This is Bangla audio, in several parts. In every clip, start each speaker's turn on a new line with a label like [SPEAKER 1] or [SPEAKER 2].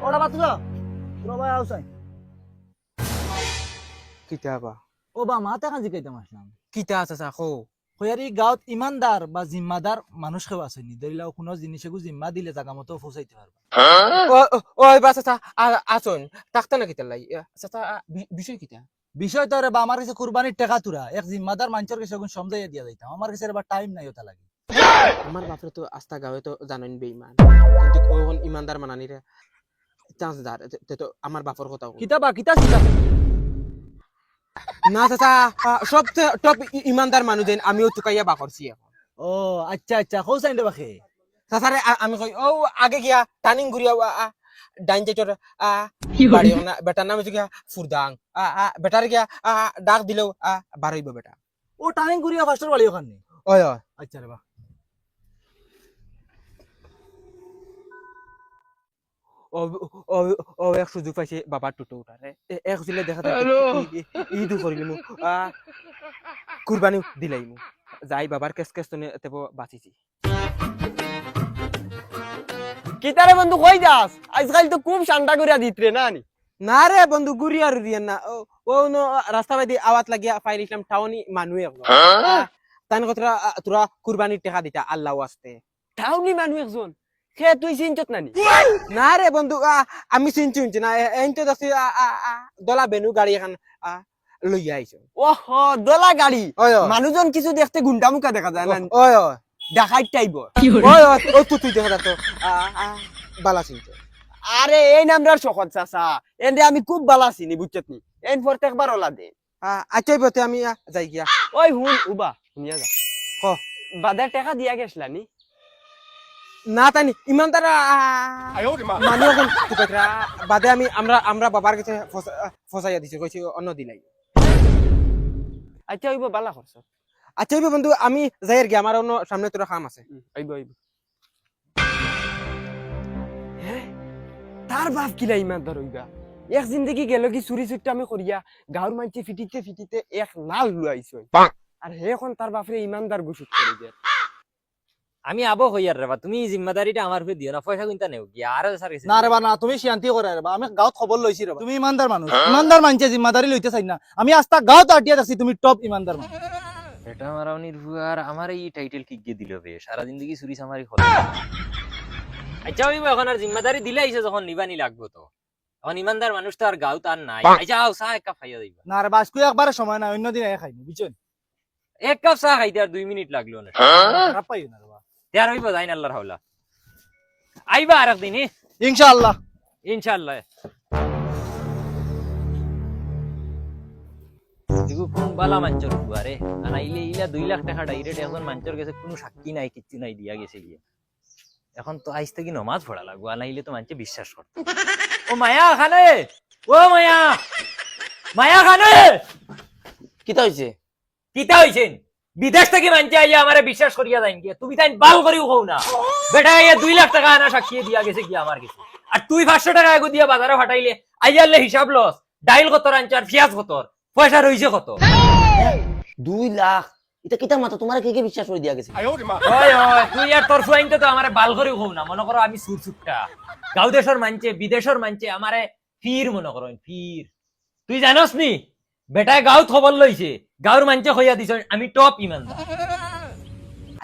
[SPEAKER 1] ওটা বাত যা রবাই আউসাই
[SPEAKER 2] কিতাবা
[SPEAKER 1] ও বা মাতে কাজি কইতাম আসলাম
[SPEAKER 2] কিতা চাচা খো
[SPEAKER 1] হয়ারি গাঁৱত ইমানদার বা জিম্মাদার মানুষ কেউ আছে নি ধরিলাও কোনো জিনিসেগু জিম্মা দিলে জাগা মতো পৌঁছাইতে পারবা
[SPEAKER 2] ওই বা চাচা আসুন তাকতা না কিতা লাই চাচা বিষয় কিতা
[SPEAKER 1] বিষয় তো রে বা আমার কাছে কুরবানির টাকা তুরা এক জিম্মাদার মানুষের কাছে সমঝাইয়া দিয়া যাইতাম আমার কাছে এবার টাইম নাই ওটা লাগে
[SPEAKER 2] আমার বাপরে তো আস্তা গাঁৱে তো জানেন বেইমান কিন্তু ওখন ইমানদার মানানিরে চান্স দার তো আমার বাপর কথা
[SPEAKER 1] কিতাবা কিতা চিতা
[SPEAKER 2] না চাচা সব টপ ইমানদার মানুষ দেন আমিও চুকাইয়া বাকরছি এখন
[SPEAKER 1] ও আচ্ছা আচ্ছা কৌসাইন রে বাখে
[SPEAKER 2] চাচারে আমি কই ও আগে গিয়া টার্নিং ঘুরিয়া ডাইন যেটর বাড়ি না বেটার নাম হচ্ছে গিয়া ফুরদাং বেটার গিয়া ডাক দিলেও বাড়াইব বেটা
[SPEAKER 1] ও টাইম করিয়া ফাস্টার বাড়ি ওখানে
[SPEAKER 2] ওই ওই
[SPEAKER 1] আচ্ছা রে বা
[SPEAKER 2] ও ও ও এক সুযোগ পাইছে বাবার টুটো উঠারে এক ছিলে দেখা ঈদ করিলিমু কুরবানি দিলাইমু যাই বাবার কেস কেস তো তেব বাঁচিছি
[SPEAKER 3] কিতারে বন্ধু কই যাস আজকাল তো খুব শান্তা করিয়া দিতরে না নি
[SPEAKER 2] না রে বন্ধু গুড়িয়া রুরিয়ান না ও নো রাস্তা বাইদি আওয়াত লাগিয়া ফাইল ইসলাম টাউনি মানুষ একজন তান কথা তোরা কুরবানির টাকা দিতা আল্লাহ আসতে
[SPEAKER 3] টাউনি মানুষ একজন সে তুই চিন্তিত নানি
[SPEAKER 2] না রে বন্ধু আমি চিনছি না এইতো দাসি দলা বেনু গাড়ি এখন লইয়া আইছো
[SPEAKER 3] ওহ দলা গাড়ি
[SPEAKER 2] ওই ওই
[SPEAKER 3] মানুষজন কিছু দেখতে গুন্ডা মুখা দেখা যায় না
[SPEAKER 2] ওই ওই
[SPEAKER 3] দেখাই টাইব
[SPEAKER 2] ওই ওই তুই দেখা যাতো বালা চিনতে
[SPEAKER 3] আরে এই নামটার শখত চাচা এন্ডে আমি খুব বালা চিনি বুঝছত নি এন প্রত্যেকবার ওলা দে
[SPEAKER 2] আচ্ছাই বতে আমি যাই গিয়া
[SPEAKER 3] ওই হুন উবা শুনিয়া যা
[SPEAKER 2] হ
[SPEAKER 3] বাদার টাকা দিয়া গেছলা নি
[SPEAKER 2] না তাই ইমান তারা মানুষ এখন টুকাইরা বাদে আমি আমরা বাবার কাছে ফসাইয়া দিছি কইছি অন্য দিলাই
[SPEAKER 3] আচ্ছা হইব বালা করছ
[SPEAKER 2] আচ্ছা বন্ধু আমি যাইর গিয়া আমার অন্য সামনে তোর কাম আছে
[SPEAKER 3] আইব আইব তার বাপ কিলা ইমানদার হইবা এক জিন্দগি গেল কি চুরি চুট্টা আমি করিয়া গাঁর মানছি ফিটিতে ফিটিতে এক নাল লুয়াইছো আর হে এখন তার বাপরে ইমানদার গুসুত করে দিয়ে
[SPEAKER 4] আমি আবো হইয়ার রে বা তুমি জিম্মাদারিটা আমার উপরে দিও না পয়সা কিনতা নেও কি আর স্যার গেছে
[SPEAKER 1] না রে বা না তুমি শান্তি করে রে বা আমি গাঁৱত খবর লইছি রে বা তুমি ইমানদার মানুষ ইমানদার মানছে জিম্মাদারি লইতে চাই না আমি আস্তা গাঁৱত আটিয়া আছি তুমি টপ ইমানদার মানুষ
[SPEAKER 4] এটা মারাউনির ভুয়ার আমার এই টাইটেল কি গিয়ে দিল বে সারা জিন্দগি চুরি সামারি হল আচ্ছা ওই এখন আর জিম্মাদারি দিলে আইছে যখন নিবানি লাগবো তো এখন ইমানদার মানুষ তো আর গাঁও তার নাই আচ্ছা আও চা এক কাপ খাইয়া দিবা
[SPEAKER 1] না রে বা আজকে একবারে সময় নাই অন্য দিন খাইনি বুঝছেন
[SPEAKER 4] এক কাপ চা খাইতে আর 2 মিনিট লাগলো না
[SPEAKER 1] খারাপ পাইও না রে বা
[SPEAKER 4] তেয়ার হইব যাইন আল্লাহর হাওলা আইবা আর একদিন
[SPEAKER 1] ইনশাআল্লাহ
[SPEAKER 4] ইনশাআল্লাহ দেখো কোন বালা মাঞ্চর বুয়ারে আনাইলে ইলা 2 লাখ টাকা ডাইরেক্ট এখন মাঞ্চর গেছে কোনো সাক্ষী নাই কিচ্ছু নাই দিয়া গেছে গিয়ে এখন তো আইজ থেকে নামাজ পড়া লাগবো আনাইলে তো মানছে বিশ্বাস করতে ও মায়া খানে ও মায়া মায়া খানে
[SPEAKER 3] কিতা হইছে
[SPEAKER 4] কিতা হইছেন বিদেশ থেকে মানছে আইয়া আমারে বিশ্বাস করিয়া যাইন গিয়া তুমি তাই বাল করিও হও না বেটা আইয়া 2 লাখ টাকা আনা সাক্ষী দিয়া গেছে গিয়া আমার কাছে আর তুই 500 টাকা এগো দিয়া বাজারে ফাটাইলে আইয়ালে হিসাব লস ডাইল কত আনচার পেঁয়াজ কত পয়সা রইছে কত
[SPEAKER 5] 2 লাখ এটা কিতা মাথা তোমার কে বিশ্বাস করে দিয়া গেছে
[SPEAKER 4] ওই ওই তুই আর তোর ফুয়াইনতে তো আমারে বাল করিও হও না মনে করো আমি সুরসুটটা গাঁও দেশের মানছে বিদেশের মানছে আমারে ফির মনে করো ফির তুই জানোস নি বেটায় গাঁও খবর লইছে গাঁওর মানছে হইয়া দিছ আমি টপ ইমানদার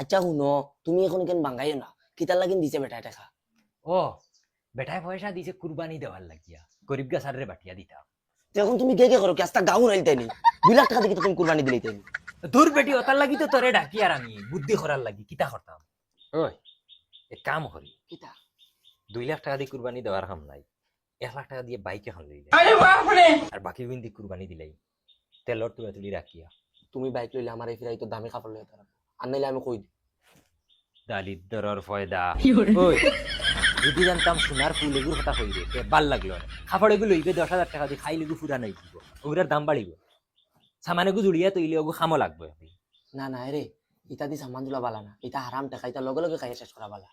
[SPEAKER 5] আচ্ছা শুনো তুমি এখন কেন বাঙ্গাইও না কিতা লাগিন দিছে বেটা টাকা
[SPEAKER 4] ও বেটায় পয়সা দিছে কুরবানি দেওয়ার লাগিয়া গরিব গাছারে বাটিয়া দিতা
[SPEAKER 5] এখন তুমি কে করো কি আস্তা গাউন রাইতে নি 2 লাখ টাকা দিয়ে তুমি কুরবানি দিলেই তাই
[SPEAKER 4] দূর বেটি ওতার লাগি তো তোরে ডাকি আর আমি বুদ্ধি করার লাগি কিতা করতাম ওই এক কাম করি
[SPEAKER 5] কিতা
[SPEAKER 4] 2 লাখ টাকা দিয়ে কুরবানি দেওয়ার কাম নাই 1 লাখ টাকা দিয়ে বাইক এখন লইলে আর বাকি বিন্দি কুরবানি দিলাই তেলর তুলি রাখিয়া
[SPEAKER 5] তুমি বাইক লইলে আমার এই ফিরাই তো দামি কাপড় লইতে পারো আর নাইলে আমি কই দিই
[SPEAKER 4] দালিদ্দরর ফয়দা ওই যদি জানতাম সোনার ফুল এগুলোর কথা কই রে ভাল লাগলো না খাফড় এগুলো লইবে 10,000 টাকা দিয়ে খাইলে গু ফুরা নাই দিব ওগুলার দাম বাড়িব সামানে গু জুড়িয়া তৈলে ওগু খামো লাগবে
[SPEAKER 5] না না রে ইতা দি সামান দুলা বালা না এটা হারাম টাকা এটা লগে লগে খাই শেষ করা বালা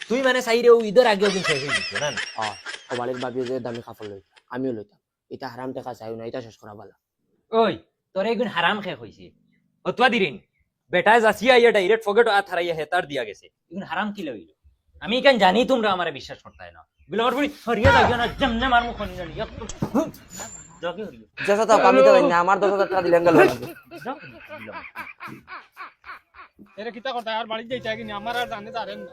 [SPEAKER 4] তুই মানে চাইরে ও ঈদের আগেও কিন্তু শেষ হয়ে দিত না
[SPEAKER 5] সবালের ভাবিও যে দামি কাপড় লই আমিও লইতাম এটা হারাম টাকা চাইও না এটা শেষ করা বালা
[SPEAKER 4] ওই তোর এগুন হারাম খেয়ে হইছে অতবা দিরিন বেটায় যাচিয়া ইয়া ডাইরেক্ট ফগেট আ থারাইয়া হেতার দিয়া গেছে এগুন হারাম কি লইল আমি কেন জানি তোমরা আমারে বিশ্বাস করতে না বলে আমার পুরি হরিয়া লাগিও না জমনে মারমু খনি জানি জগে হরিয়া
[SPEAKER 5] যেসা তো আমি তো জানি না, আমার 10,000 টাকা দিলেন গেল
[SPEAKER 2] এরা কিতা কথা আর বাড়ি যাইতা কি আমার আর জানে জানেন না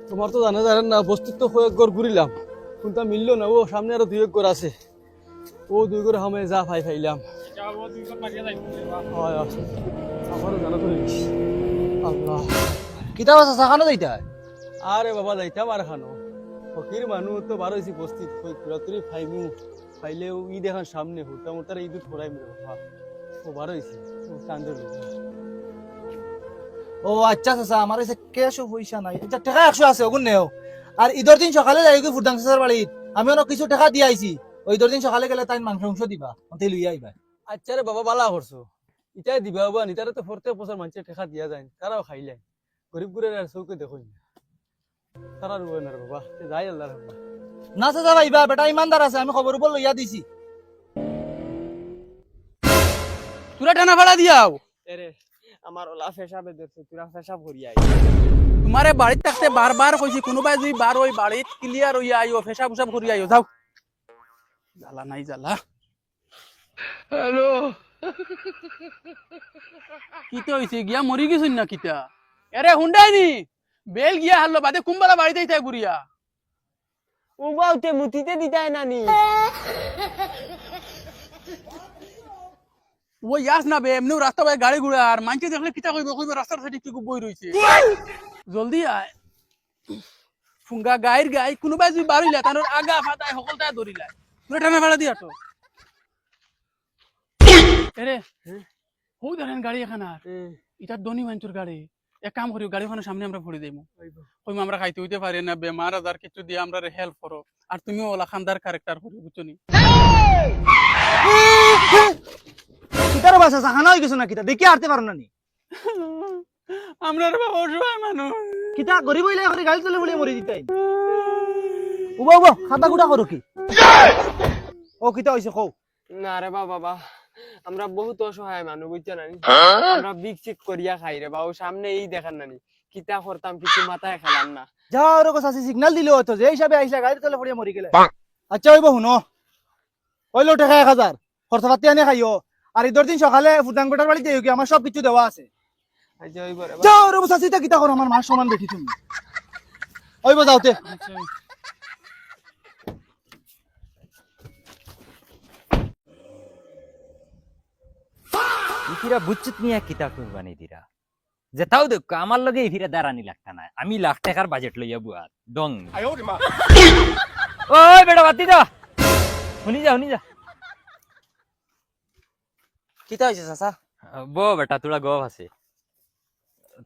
[SPEAKER 3] তোমার তো জানা জানেন না, বস্তির তো কয়েক ঘর ঘুরিলাম, কোনটা মিললো না। ও সামনে আরো 2 ঘর আছে, ও 2 ঘর হামে যা ফাইলাম।
[SPEAKER 2] যাবো তুই কত লাগিয়া যাইবো
[SPEAKER 3] হয় আমারও জানা তো নেই। আল্লাহ,
[SPEAKER 1] কিতাব আছে চাখানো যাইতা
[SPEAKER 3] আরে বাবা যাইতাম আর খানো ফকির মানুষ তো বার হয়েছি বস্তিত পুরাতরি ফাইমু ফাইলেও ই দেখান সামনে হুটা মোটার ঈদ ফোড়াই মেরে বাবা ও বার হয়েছি চান্দর
[SPEAKER 1] ও আচ্ছা চাচা আমার কাছে ক্যাশও পয়সা নাই, আচ্ছা টাকা 100 আছে ওগুন নেও। আর ঈদের দিন সকালে যাই গই ফুরদাং চাচার বাড়িত, আমি অনেক কিছু টাকা দিয়ে আইছি। ওই ঈদের দিন সকালে গেলে তাই মাংস দিবা, অন্তে লইয়া আইবা।
[SPEAKER 3] আচ্ছা রে বাবা বালা করছো, ইটাই দিবা বাবা নিতারে তো ফরতে বছর মানুষের টাকা দিয়া যায়, তারাও খাইলেন গরিব গুড়ের আর চৌকে দেখো না, তারা রুবে না রে বাবা, যাই আল্লাহ বাবা।
[SPEAKER 1] না চাচা ভাইবা, বেটা ইমানদার আছে, আমি খবর উপর লইয়া দিছি।
[SPEAKER 6] তোরা টানা ভাড়া দিয়াও
[SPEAKER 3] এরে আমার ওলা ফেসাবে দেখছো, তোরা ফেসাব করিয়া
[SPEAKER 6] তোমারে বাড়িত থাকতে বারবার কইছি কোনোবাই যদি বার ওই বাড়িত ক্লিয়ার হইয়া আইও ফেসা ফুসাব করি আইও যাও জ্বালা নাই জ্বালা হ্যালো কিতা হইছে গিয়া মরি গেছিস না কিতা এরে হুন্ডাই নি বেল গিয়া হারলো বাদে কুম্বালা বাড়িতে তাই ঘুরিয়া
[SPEAKER 3] ও বাউতে মুতিতে দিতাই নানি
[SPEAKER 6] ও ইয়াস না বে এমনিও রাস্তা বাই গাড়ি ঘুরে আর মানছে দেখলে কিতা কইবে কইবে রাস্তার সাইডে কি বই রইছে জলদি আয় ফুঙ্গা গাইর গাই কোনোবাই যদি বাড়িলা তার আগা ফাটাই সকলটাই ধরিলা তোরা টানা ভাড়া দিয়া তো এরে হো দেখেন গাড়ি এখানে এটা দনি মাঞ্চুর গাড়ি এক কাম করি গাড়িখানের সামনে আমরা ভরে দেবো কইম আমরা খাইতে হইতে পারি না বেমার আজার কিছু দিয়ে আমরা হেল্প করো আর তুমিও ওলা খানদার ক্যারেক্টার করি বুঝছো নি
[SPEAKER 1] কিতার বাসা চাখানো হয়ে গেছো না কিতা দেখি আরতে পারো না নি
[SPEAKER 6] আমরা বাবা অসহায় মানুষ
[SPEAKER 1] কিতা গরিব হইলে করে গাড়ি চলে বলে মরি দিতাই। উবা উবা খাতা গুটা করো কি ও কিতা হইছে কও।
[SPEAKER 3] না রে বাবা, আমরা বহুত অসহায় মানুষ বুঝছো নানি, আমরা বিকচিক করিয়া খাই রে বাবু, সামনে এই দেখান নানি কিতা করতাম কিছু মাথায় খেলাম না।
[SPEAKER 1] যাও আর কাছে সিগন্যাল দিলে হতো যে হিসাবে আইসা গাড়ি চলে পড়িয়া মরি গেলে। আচ্ছা হইব শুনো, কইলো টাকা 1000 খরচা পাতি আনে খাইও, আর ঈদের দিন সকালে ফুটাং বেটার বাড়িতে যাইও কি, আমার সব কিছু দেওয়া আছে।
[SPEAKER 3] আচ্ছা হইব রে
[SPEAKER 1] যাও আর চাচিটা কিতা করো, আমার মার সমান দেখি তুমি হইব যাওতে।
[SPEAKER 4] ইফিরা বুঝছিত নিয়া কিতা কুরবানি দিরা যেটাও দেখ আমার লগে ইফিরা দাঁড়ানি লাগতা না, আমি লাখ টাকার বাজেট লইয়া বুয়ার ডং ওই বেটা বাতি দা শুনি যা
[SPEAKER 5] কিতা হইছে চাচা?
[SPEAKER 4] বেটা তোরা গপ আছে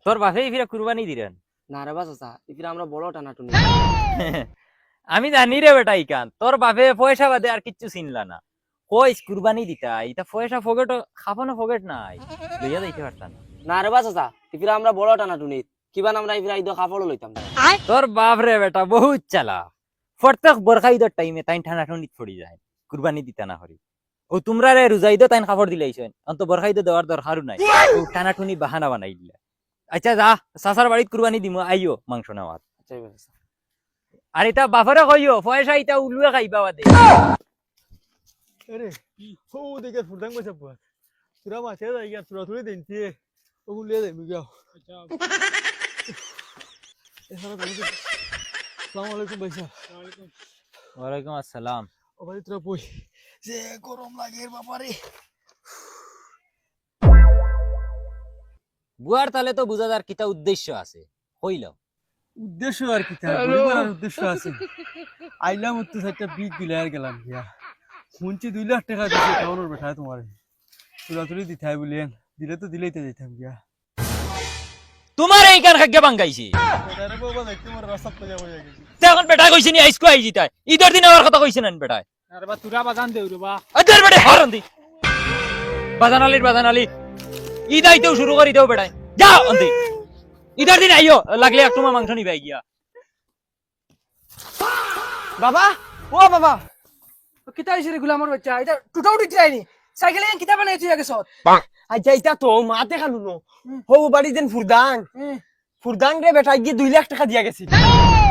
[SPEAKER 4] তোর বাপে ইফিরা কুরবানি দিরেন
[SPEAKER 5] না রে বা চাচা, ইফিরা আমরা বড় টানাটুনি।
[SPEAKER 4] আমি জানি রে বেটা ইকান তোর বাপে পয়সা বাদে আর কিচ্ছু চিনলা না, কইস কুরবানি দিতা ইটা পয়সা ফগেট খাফানো ফগেট নাই লইয়া যাইতে পারতা না।
[SPEAKER 5] না রে বা চাচা, ইফিরা আমরা বড় টানাটুনি, কিবান আমরা ইফিরা ঈদ কাপড় লইতাম না।
[SPEAKER 4] তোর বাপ রে বেটা বহুত চালা, প্রত্যেক বরখা ঈদের টাইমে তাই ঠান্ডা ঠান্ডিত পড়ি যায় কুরবানি দিতা না হরি। ও তোমরা রে রোজা ঈদে তাই কাপড় দিলাইছেন, অন্ত বরখা ঈদে দেওয়ার দরকারও নাই, ও টানা টুনি বাহানা বানাই দিলা। আচ্ছা যা চাচার বাড়িত কুরবানি দিমু, আইও মাংস নেওয়ার।
[SPEAKER 5] আচ্ছা হইব চাচা।
[SPEAKER 4] আর এটা বাপরে কইও পয়সা ইটা উলুয়ে খাইবা বাদে।
[SPEAKER 3] আরে ও দেখে ফুটাং পয়সা পাওয়া, তোরা মাছে যাই গিয়া তোরা তুলে দিনতি ওগুলো লিয়ে যাইবি গিয়া। আসসালামু আলাইকুম ভাইসা।
[SPEAKER 4] ওয়ালাইকুম আসসালাম।
[SPEAKER 3] ও ভাই তোরা বই যে গরম লাগে বাবারে।
[SPEAKER 4] বুয়ার তালে তো বুঝা যার কিতা উদ্দেশ্য আছে কইলাও।
[SPEAKER 3] উদ্দেশ্য আর কি তার উদ্দেশ্য আছে, আইলাম তো একটা বিট দিলে আর গেলাম গিয়া শুনছি 2 লাখ টাকা দিছে টাউনের বেটা তোমার, তোরা তুলি দিতাই বলেন, দিলে তো দিলেই তো দিতাম গিয়া।
[SPEAKER 4] তোমার এই কার খাগ্য বাঙ্গাইছি
[SPEAKER 3] আরে বাবা দেখ তোমার রাস্তা পয়সা পয়সা গেছি।
[SPEAKER 4] তে এখন বেটা কইছিনি আইসকো আইজি তাই ঈদের দিন আমার কথা কইছেন না বেটা।
[SPEAKER 2] আরে বা তুরা বাজান দেউ রে বা
[SPEAKER 4] আদের বেটা হরন দি বাজান আলী ঈদ আইতেও শুরু করি দেও বেটা, যাও অন্তি ঈদের দিন আইও, লাগলে এক তোমার মাংস নিবাই গিয়া।
[SPEAKER 1] বাবা ও বাবা কিতা হইছে রে গুলামর বাচ্চা, এটা টুটাও দিতে আইনি সাইকেলে কিতা বানাই তুই আগে সর।
[SPEAKER 3] আচ্ছা এটা তো মাতে খালু নো হো বাড়ি দেন ফুরদাং রে বেটা গিয়ে 2 লাখ টাকা দিয়া গেছি।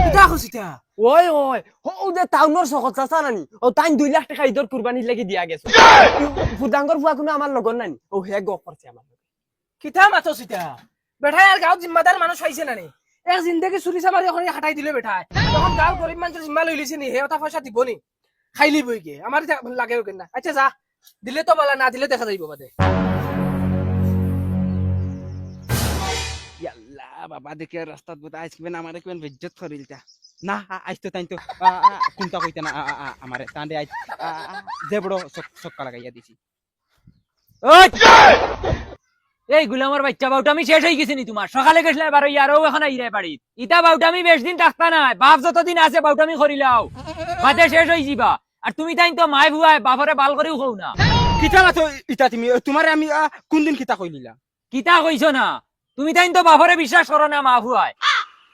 [SPEAKER 2] কিতা কইছিতা
[SPEAKER 5] ওই ওই ও যে টাউনৰ চকত চাচা নানি ও তাই 2 লাখ টাকা ঈদৰ কুরবানির লাগি দিয়া গেছে ফুদাঙ্গর ফুয়া কোনো আমার লগন নানি ও হে গপ করছে আমার
[SPEAKER 2] কিতা মাথো সিতা বেটা আর গাঁও জিম্মাদার মানুষ হইছে না নি এক জিন্দেগি চুরি চামারি এখন হাঁটাই দিলে বেটা তখন গাঁও গরিব মানুষ জিম্মা লই লিছে নি হে ওটা পয়সা দিব নি খাইলি বই কে আমার লাগে না আচ্ছা যা দিলে তো বলা না দিলে দেখা যাইব বাদে ইয়াল্লা বাবা দেখে রাস্তাত বুতা আইসবেন আমারে কেন বেজ্জত করিলতা না আইতো তাইতো কোনটা কইতা না আমারে তান্ডে আই যে বড় সক্কা লাগাইয়া দিছি
[SPEAKER 4] এই গুলামের বাচ্চা বাউটামি শেষ হয়ে গেছে নি তোমার সকালে গেছলে এবার ইয়ারও এখন আইরে বাড়ি ইটা বাউটামি বেশ দিন থাকতা না বাপ যতদিন আছে বাউটামি করিলাও বাদে শেষ হয়ে যাবা আর তুমি তাই তো মাই ভুয়ায় বাপরে বাল করেও খাও না
[SPEAKER 2] কিতা মাথো ইটা তুমি তোমারে আমি কোন দিন কিতা কইলিলা
[SPEAKER 4] কিতা কইছো না তুমি তাই তো বাপরে বিশ্বাস করো না মা ভুয়ায়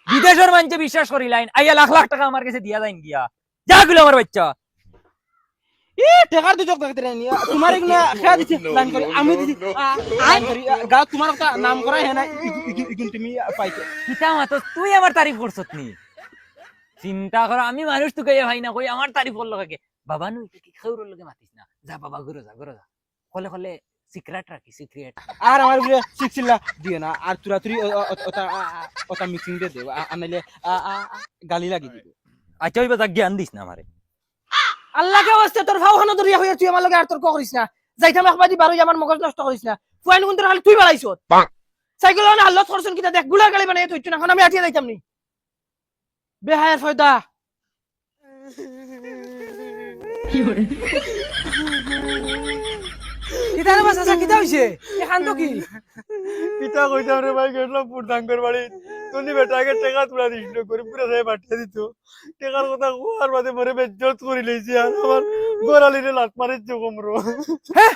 [SPEAKER 4] বিদেশের মানুষে বিশ্বাস করিলাইন আইয়া লাখ লাখ টাকা আমার কাছে দিয়া যাইন গিয়া যা গুলামের বাচ্চা
[SPEAKER 2] টেকার দুজক দেখতে নি তোমার এগুলা খেয়া দিছি প্ল্যান করি আমি দিছি আই করি গাঁও তোমার একটা নাম করা হে না ইগুন তুমি পাইছো
[SPEAKER 4] কিতা মাতো তুই আমার তারিফ করছত নি চিন্তা কর আমি মানুষ তোকে ভাই না কই আমার তারিফ করলো কাকে বাবা নু কি খাউর লগে মাতিস না যা বাবা ঘুরে যা কলে কলে সিক্রেট রাখি সিক্রেট
[SPEAKER 2] আর আমার বলে শিখছিলা দিও না আর তুরা তুরি ওটা মিক্সিং দে দেব আনাইলে গালি লাগি দিব
[SPEAKER 4] আচ্ছা ওই বাজা জ্ঞান দিস না আমারে
[SPEAKER 2] আল্লাহকে ওয়াস্তে তোর ফাওখানা দরিয়া হইয়া তুই আমার লগে আর তোর করিস না যাইতাম একবাদি বারোই আমার মগজ নষ্ট করিস না ফুয়াইন কোন তোর হাল তুই বাড়াইছ সাইকেল না আল্লাহ করছন কিটা দেখ গুলা গালি বানাই তুই না এখন আমি আটিয়া যাইতাম নি বেহায়ার ফয়দা কিটা রে বাস আচ্ছা কিটা হইছে এখান তো কি
[SPEAKER 3] কিতা কইতাম রে ভাই গেলাম ফুদাঙ্গর বাড়ি তুমি বেটাকে টাকা তুলা দিছিল গরিব করে যায় পাঠিয়ে দিত টাকার কথা কোয়ার বাদে মরে বেজ্জত করে লইছি আর আমার গোরালিরে লাত মারিছ কমরো
[SPEAKER 2] হ্যাঁ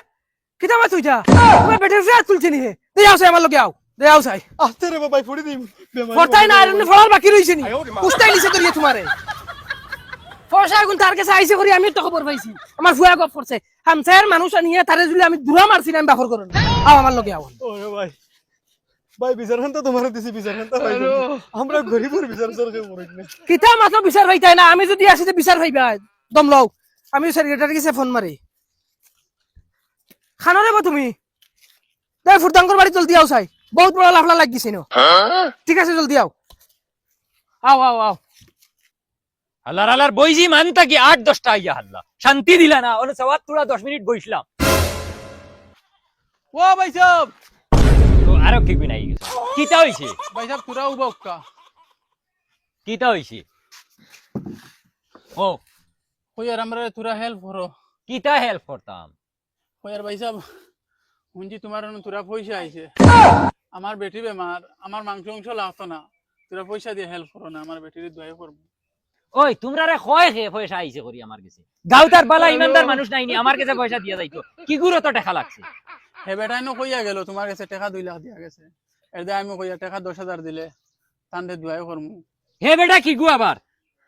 [SPEAKER 2] কিটা বাস তুইটা তুমি বেটার ফিয়া তুলছিস নি হে দে আও সাই আমার লগে আও দে আও সাই
[SPEAKER 3] আস্তে রে বাবাই ফুড়ি দিম
[SPEAKER 2] ফরতাই না আর ফলার বাকি রইছে নি কুস্তাই লিছে তোর তোমারে পয়সা গুণ তার কাছে আইছে করি আমি তো খবর পাইছি আমার ফুয়া গপ করছে হামসায়ের মানুষ আনিয়ে তারে জুলে আমি দুরা মারছি না আমি বাখর করুন আও আমার লগে আও
[SPEAKER 3] ওরে ভাই ভাই বিচারখান তো তোমার দিছি বিচারখান তো ভাই আমরা গরিবের বিচার সরকার করিস না
[SPEAKER 2] কিতা মাত্র বিচার হইতাই না আমি যদি আসি বিচার হইবা দম লও আমি সেক্রেটারি কাছে ফোন মারি খানো রে তুমি দে ফুরদাঙ্গর বাড়ি জলদি আও চাই বহুত বড় লাফলা লাগ গেছে নো ঠিক আছে জলদি আও আও আও আও
[SPEAKER 4] হাল্লার হাল্লার বইজি মানতা কি 8-10টা আইয়া হাল্লা শান্তি দিলা না ওনে সওয়াত তোরা 10 মিনিট বইছিলাম
[SPEAKER 6] ও ভাই সাহেব
[SPEAKER 4] তো আরো কি বিনাই কিতা হইছে
[SPEAKER 6] ভাই সাহেব তোরা উবা উক্কা
[SPEAKER 4] কিতা হইছে ও
[SPEAKER 6] কইয়ার আমরা তোরা হেল্প করো
[SPEAKER 4] কিতা হেল্প করতাম
[SPEAKER 6] কইয়ার ভাই সাহেব হুঞ্জি তোমার তোরা পয়সা আইছে আমার বেটি বেমার আমার মাংস অংশ লাগতো না তোরা পয়সা দিয়ে হেল্প করো না আমার বেটির দয়া করবো
[SPEAKER 4] ওই তোমরা রে কয় হে পয়সা আইছে করি আমার কাছে গাউতার বালা ইমানদার মানুষ নাইনি আমার কাছে পয়সা দিয়া যাইতো কি গুরো তো টাকা লাগছে
[SPEAKER 6] হে বেটাই নো কইয়া গেল তোমার কাছে টাকা 2 লাখ দিয়া গেছে এর দে আমি কইয়া টাকা 10,000 দিলে তান্ডে দয়া করমু
[SPEAKER 4] হে বেটা কি গু আবার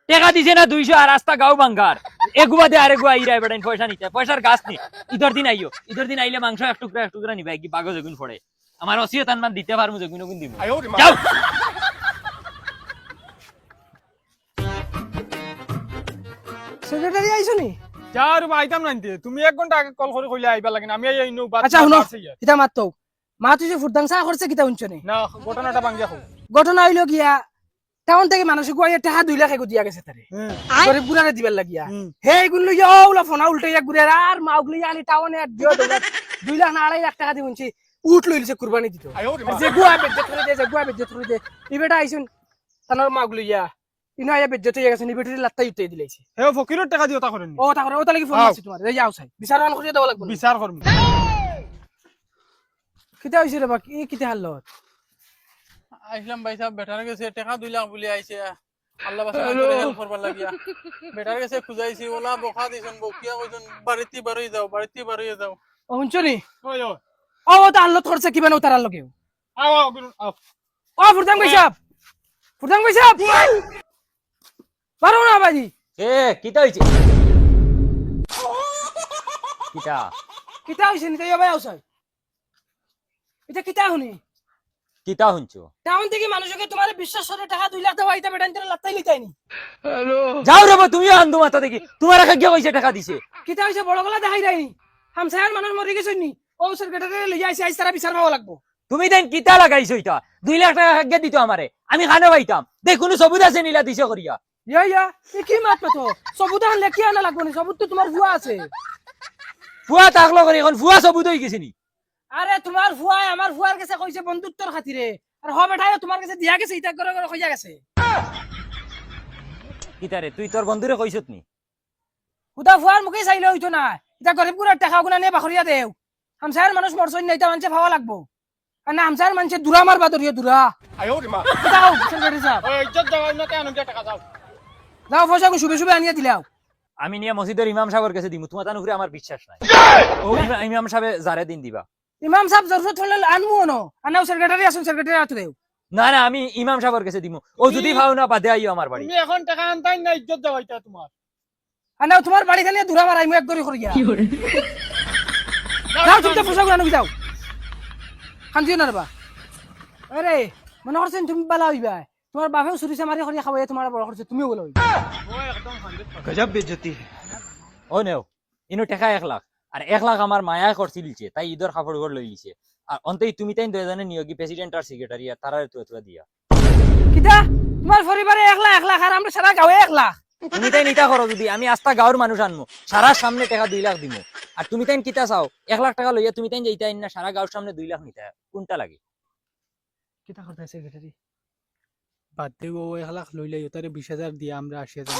[SPEAKER 4] টাকা দিছে না 200 আর রাস্তা গাও বাঙ্গার এগুবা দে আরে গুয়া ইরা বেটা পয়সা নিতে পয়সার গাছ নি ইদর দিন আইও ইদর দিন আইলে মাংস এক টুকরা নিবা কি বাগজ এগুন পড়ে আমার ওসিয়ত আনমান দিতে পারমু যেগুন গুন দিব যাও
[SPEAKER 2] সেক্রেটারি আইছো নি
[SPEAKER 3] যার আইতাম নাইতে তুমি 1 ঘন্টা আগে কল করে কইলে আইবা লাগে না আমি আই নো বাত
[SPEAKER 2] আচ্ছা শুনো কিতা মাতো মা তুই যে ফুরদাং চা করছে কিতা শুনছ নি
[SPEAKER 3] না ঘটনাটা ভাঙ্গিয়া কও
[SPEAKER 2] ঘটনা হইলো গিয়া টাউন থেকে মানুষ গুয়াইয়া টাকা 2 লাখ এগো দিয়া গেছে তারে গরিব গুড়ারে দিবার লাগিয়া হে এগুন লইয়া ওলা ফোনা উল্টাইয়া গুড়ার আর মা উগলি আনি টাউনে আর দিও 2 লাখ না 2.5 লাখ টাকা দি শুনছি উঠ লইছে কুরবানি দিত যে গুয়া বেজ্জত করে দে যে গুয়া বেজ্জত করে দে ই বেটা আইছুন তানোর মা উগলিয়া ইনো আইয়া বেজ্জত হইয়া গেছে নি বেটির লাত্তা উঠে দিলাইছে
[SPEAKER 3] হে ফকিরের টাকা দিও তা করেন
[SPEAKER 2] ও তা করে ও তা লাগি ফোন মারছি তোমার এই যাও চাই বিচার অন করিয়া দেব লাগবে
[SPEAKER 3] বিচার করব
[SPEAKER 2] কিতা হইছে রে বাকি কিতা হালত
[SPEAKER 6] আইলাম ভাই সাহেব বেটার কাছে টাকা 2 লাখ বলি আইছে আল্লাহ বাসা করে হেল্প করবার লাগিয়া বেটার কাছে খুঁজাইছি ওলা বকা দিছন বকিয়া কইছন বাড়িতে বাড়ি যাও
[SPEAKER 2] ও শুনছ নি
[SPEAKER 3] ওই ও
[SPEAKER 2] ও তা হালত করছে কিবা না তার লগে
[SPEAKER 3] আও আও
[SPEAKER 2] ও ফুরদাং ভাই সাহেব পারো না বাজি
[SPEAKER 4] এ কিতা হইছে কিতা
[SPEAKER 2] কিতা হইছে নি তাই ভাই আউছাই এটা কিতা হনি
[SPEAKER 4] কিতা শুনছো
[SPEAKER 2] টাউন থেকে মানুষকে তোমার বিশ্বাস করে টাকা 2 লাখ দেওয়া এটা বেটান তোরা লাত্তাই লিতাইনি
[SPEAKER 4] যাও রে তুমিও আন্দু মাথা দেখি তোমার কাছে গিয়ে কইছে টাকা দিছে
[SPEAKER 2] কিতা হইছে বড় গলা দেখাই যায়নি হামসায়ার মানুষ মরে গেছে নি ও সেক্রেটারি লই আইছে আইছ তারা বিচার পাওয়া লাগবো
[SPEAKER 4] তুমি দেন কিতা লাগাইছো এটা 2 লাখ টাকা গিয়ে দিত আমারে আমি খানে পাইতাম দেখ কোনো সবুজ আছে নিলা দিছে করিয়া
[SPEAKER 2] ইয়া এ কি মাত পাতো সবুত আনলে কি আনা লাগবো নি সবুত তো তোমার ভুয়া আছে
[SPEAKER 4] ফুয়া তাকলো করে এখন ফুয়া সবুজ হয়ে গেছে নি
[SPEAKER 2] আরে তোমার ভুয়া আমার ভুয়ার কাছে কইছে বন্ধুত্বর খাতিরে আর হবে ঠাই তোমার কাছে দিয়া গেছে ইটা করে করে কইয়া গেছে
[SPEAKER 4] কিতা রে তুই তোর বন্ধুরে কইছত নি
[SPEAKER 2] হুদা ভুয়ার মুখে চাইলে হইতো না এটা গরিব গুড়ার টাকা গুনা নিয়ে বাখরিয়া দেও হামসায়ার মানুষ মরছই না এটা মানুষে ভাবা লাগবো আর না হামসায়ার মানুষে দুরা মারবা দরিয়া দুরা যাও সেক্রেটারি সাহেব যাও পয়সা শুভে শুভে আনিয়ে দিলাও
[SPEAKER 4] আমি নিয়ে মসজিদের ইমাম সাহেবের কাছে দিমু তোমার তানুরে আমার বিশ্বাস নাই ও ইমাম সাহেব জারে দিন দিবা
[SPEAKER 2] ইমাম সাহেব জরুরত হলে আনমু ন আনাও সেক্রেটারি আসুন সেক্রেটারি আতো দেও
[SPEAKER 4] না না আমি ইমাম সাহেবের কাছে দিমু ও যদি ভাও না বাদে আইও আমার বাড়ি
[SPEAKER 1] তুমি এখন টাকা আনতাই না ইজ্জত যাওয়াইতা তোমার
[SPEAKER 2] আনাও তোমার বাড়ি খালি দুরা মারাই মু এক গরি করিয়া যাও চুপচাপ পয়সা গুলো আনো যাও খান্তিও না রেবা আরে মনে করছেন তুমি বালা হইবা তোমার বাপেও চুরিছে মারি করিয়া খাওয়াই তোমার বড় করছে তুমিও বলো
[SPEAKER 4] ও নেও ইনো টাকা 1 লাখ আর 1 লাখ আমার মায়া করছিলছে তাই ঈদের কাপড় ঘর লই লিছে আর অন্তই তুমি তাই দুজনে নিয়োগী প্রেসিডেন্ট আর সেক্রেটারি আর তারা তুই দিয়া
[SPEAKER 2] কিটা তোমার পরিবারে 1 লাখ আর আমরা সারা গাঁয়ে 1 লাখ
[SPEAKER 4] তুমি তাই নিতা করো যদি আমি আস্তা গাঁওর মানুষ আনমু সারা সামনে টাকা 2 লাখ দিমু আর তুমি তাই কিতা চাও 1 লাখ টাকা লইয়া তুমি তাই যাইতা না সারা গাঁওর সামনে 2 লাখ নিতা কোনটা লাগে
[SPEAKER 2] কিটা করতে সেক্রেটারি
[SPEAKER 6] বাদ দেব 1 লাখ লইলাই তারে 20,000 দিয়া আমরা 80,000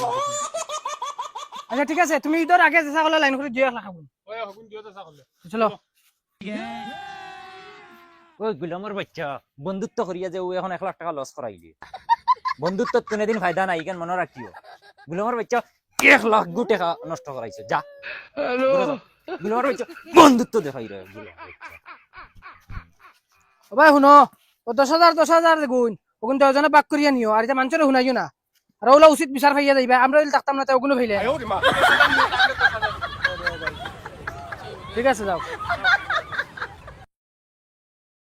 [SPEAKER 2] আচ্ছা ঠিক আছে তুমি ঈদের আগে চেষ্টা করলে লাইন করে 2 লাখ আগুন চলো
[SPEAKER 4] ওই গুলামর বাচ্চা বন্ধুত্ব করিয়া যে ও এখন 1 লাখ টাকা লস করাইলি বন্ধুত্ব কোনদিন ফায়দা নাই কেন মনে রাখিও গুলামর বাচ্চা 1 লাখ গু টাকা নষ্ট করাইছে যা গুলামর বাচ্চা বন্ধুত্ব দেখাই রে গুলামর বাচ্চা
[SPEAKER 2] ও ভাই শুনো ও 10,000 গুণ ওগুন 10 জনে বাক করিয়া নিও আর এটা মানুষের শুনাইও না আর ওলা উচিত বিচার পাইয়া যাইবা আমরা যদি থাকতাম না তাই ওগুলো ভাইলে ঠিক আছে যাও